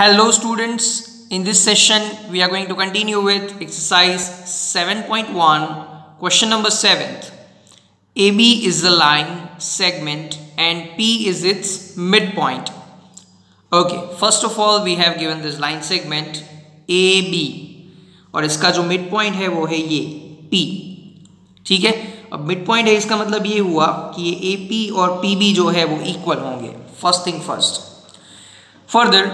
Hello students, in this session we are going to continue with exercise 7.1 question number 7. AB is the line segment and P is its midpoint. Okay, first of all we have given this line segment AB और इसका जो midpoint है वो है ये P. ठीक है, अब midpoint है इसका मतलब ये हुआ कि ये AP और PB जो है वो equal होंगे. First thing first. Further,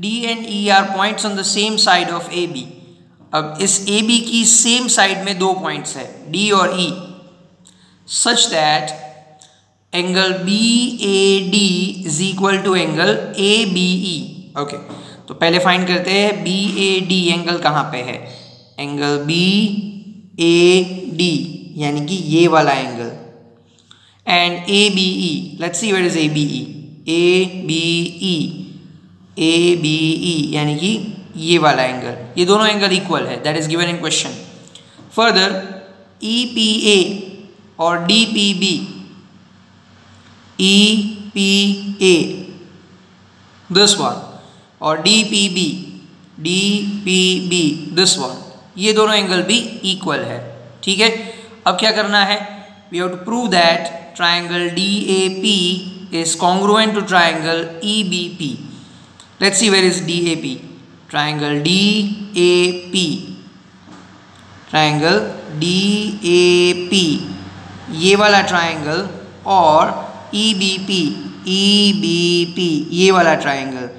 D and E are points on the same side of AB. अब इस AB की सेम साइड में दो पॉइंट्स है D और E, such that angle BAD is equal to angle ABE. Okay, तो पहले find करते हैं BAD एंगल कहाँ पे है. एंगल BAD यानी कि ये वाला angle, and ABE, let's see where is ABE. ABE यानी कि ये वाला एंगल, ये दोनों एंगल इक्वल है, that is given in question. Further EPA और DPB, EPA दिस वन और DPB दिस वन, ये दोनों एंगल भी इक्वल है. ठीक है, अब क्या करना है, we have to prove that triangle DAP is congruent to triangle EBP. Let's see where is DAP. Triangle DAP, ये वाला ट्राइंगल, और EBP ये वाला ट्राइंगल,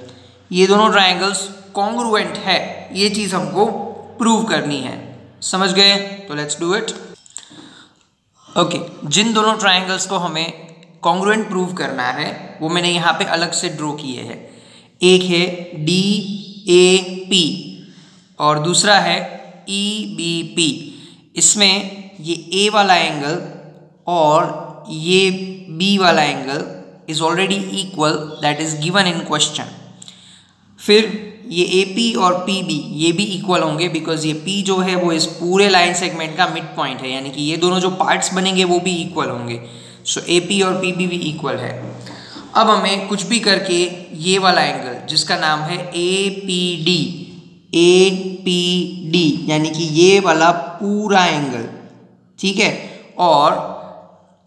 ये दोनों ट्राइंगल्स कॉन्ग्रुएंट है. ये चीज़ हमको प्रूव करनी है. समझ गए? तो लेट्स डू इट. ओके, जिन दोनों ट्राइंगल्स को हमें कॉन्ग्रुएंट प्रूव करना है वो मैंने यहाँ पे अलग से ड्रॉ किए हैं. एक है DAP और दूसरा है EBP. इसमें ये A वाला एंगल और ये B वाला angle is already equal, that is given in question. फिर ये AP और PB ये भी इक्वल होंगे बिकॉज ये P जो है वो इस पूरे लाइन सेगमेंट का मिड पॉइंट है, यानी कि ये दोनों जो पार्ट्स बनेंगे वो भी इक्वल होंगे. सो AP और PB भी इक्वल है. अब हमें कुछ भी करके ये वाला एंगल जिसका नाम है APD यानी कि ये वाला पूरा एंगल, ठीक है, और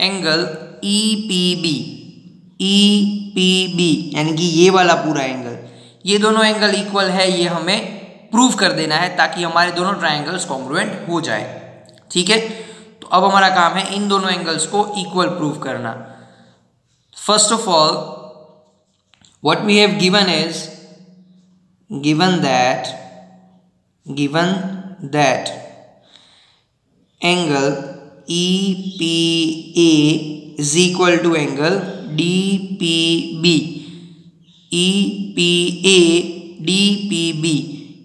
एंगल EPB यानी कि ये वाला पूरा एंगल, ये दोनों एंगल इक्वल है, ये हमें प्रूव कर देना है ताकि हमारे दोनों ट्राइंगल्स कॉन्ग्रुएंट हो जाए. ठीक है, तो अब हमारा काम है इन दोनों एंगल्स को इक्वल प्रूव करना. First of all, what we have given is that angle EPA is equal to angle DPB.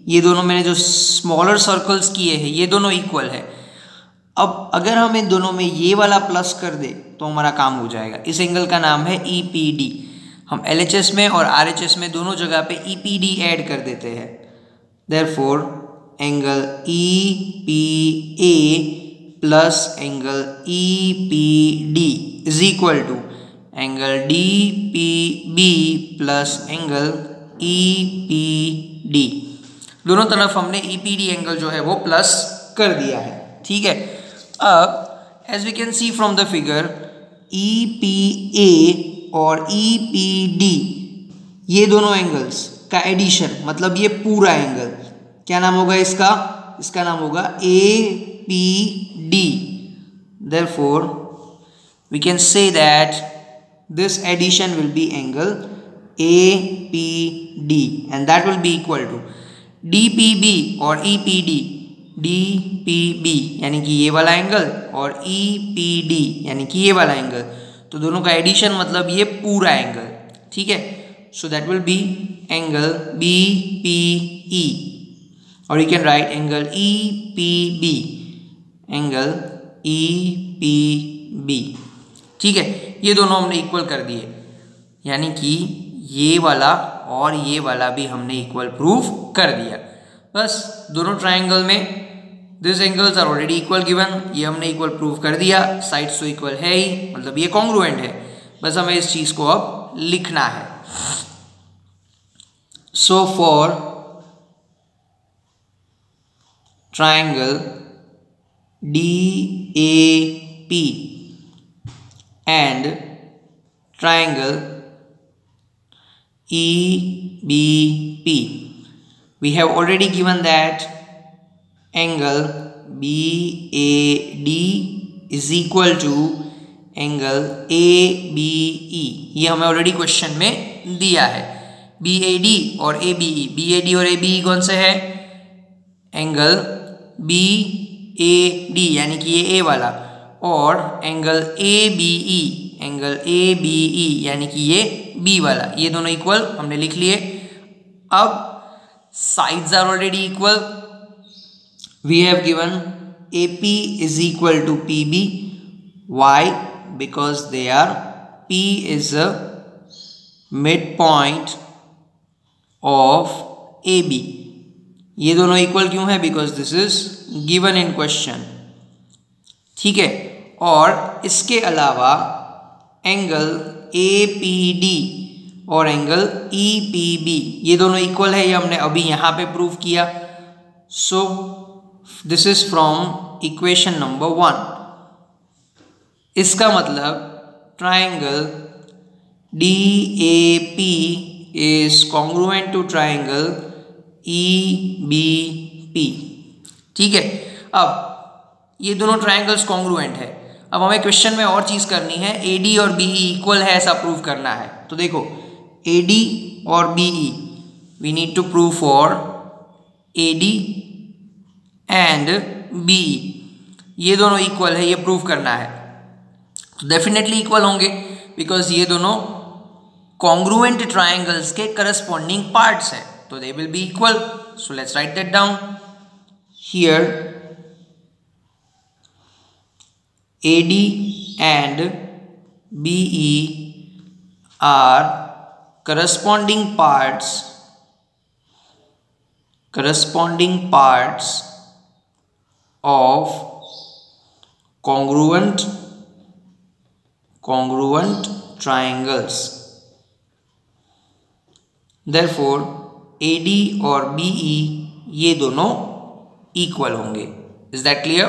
ये दोनों मैंने जो स्मॉलर सर्कल्स किए हैं ये दोनों इक्वल है. अब अगर हम इन दोनों में ये वाला प्लस कर दे तो हमारा काम हो जाएगा. इस एंगल का नाम है EPD. हम LHS में और RHS में दोनों जगह पे EPD ऐड कर देते हैं. Therefore angle EPA plus angle EPD is equal to angle DPB plus angle EPD. दोनों तरफ हमने EPD एंगल जो है वो प्लस कर दिया है. ठीक है, अब as we can see from the figure, EPA और EPD ये दोनों एंगल्स का एडिशन, मतलब ये पूरा एंगल, क्या नाम होगा इसका? इसका नाम होगा APD. Therefore we can say that this addition will be angle APD and that will be equal to DPB और EPD. DPB यानी कि ये वाला एंगल और EPD यानी कि ये वाला एंगल, तो दोनों का एडिशन मतलब ये पूरा एंगल. ठीक है, so that will be angle BPE और you can write angle EPB. ठीक है, ये दोनों हमने इक्वल कर दिए, यानी कि ये वाला और ये वाला भी हमने इक्वल प्रूव कर दिया. बस दोनों ट्राइंगल में this angles are already equal given, ये हमने इक्वल प्रूव कर दिया. साइड्स तो इक्वल है ही, मतलब ये कॉन्ग्रुएंट है. बस हमें इस चीज़ को अब लिखना है. So for triangle DAP and triangle EBP, we have already given that angle BAD is equal to angle ABE, ये हमें ऑलरेडी क्वेश्चन में दिया है। BAD और ABE, BAD और ABE कौन से है? एंगल BAD यानी कि ये A वाला, और एंगल ABE, एंगल ABE यानी कि ये B वाला, ये दोनों इक्वल हमने लिख लिए। अब sides are already equal, we have given AP is equal to PB. Why? Because they are, P is a midpoint of AB. ये दोनों इक्वल क्यों है? Because this is given in question, ठीक है। और इसके अलावा एंगल APD और एंगल EPB, ये दोनों इक्वल है, ये हमने अभी यहाँ पे प्रूव किया। So this is from equation number 1। इसका मतलब triangle DAP is congruent to triangle EBP, ठीक है। अब ये दोनों ट्राइंगल्स कॉन्ग्रुएंट है। अब हमें क्वेश्चन में और चीज़ करनी है, AD और BE इक्वल है ऐसा प्रूव करना है। तो देखो AD और BE, we need to prove for AD and BE, ये दोनों इक्वल है, ये प्रूव करना है। तो डेफिनेटली इक्वल होंगे बिकॉज ये दोनों कॉन्ग्रुएंट ट्राइंगल्स के करस्पॉन्डिंग पार्ट्स हैं, तो they will be equal. So let's write that down here. AD and BE are corresponding parts of congruent triangles. Therefore AD और BE ये दोनों इक्वल होंगे। Is that clear?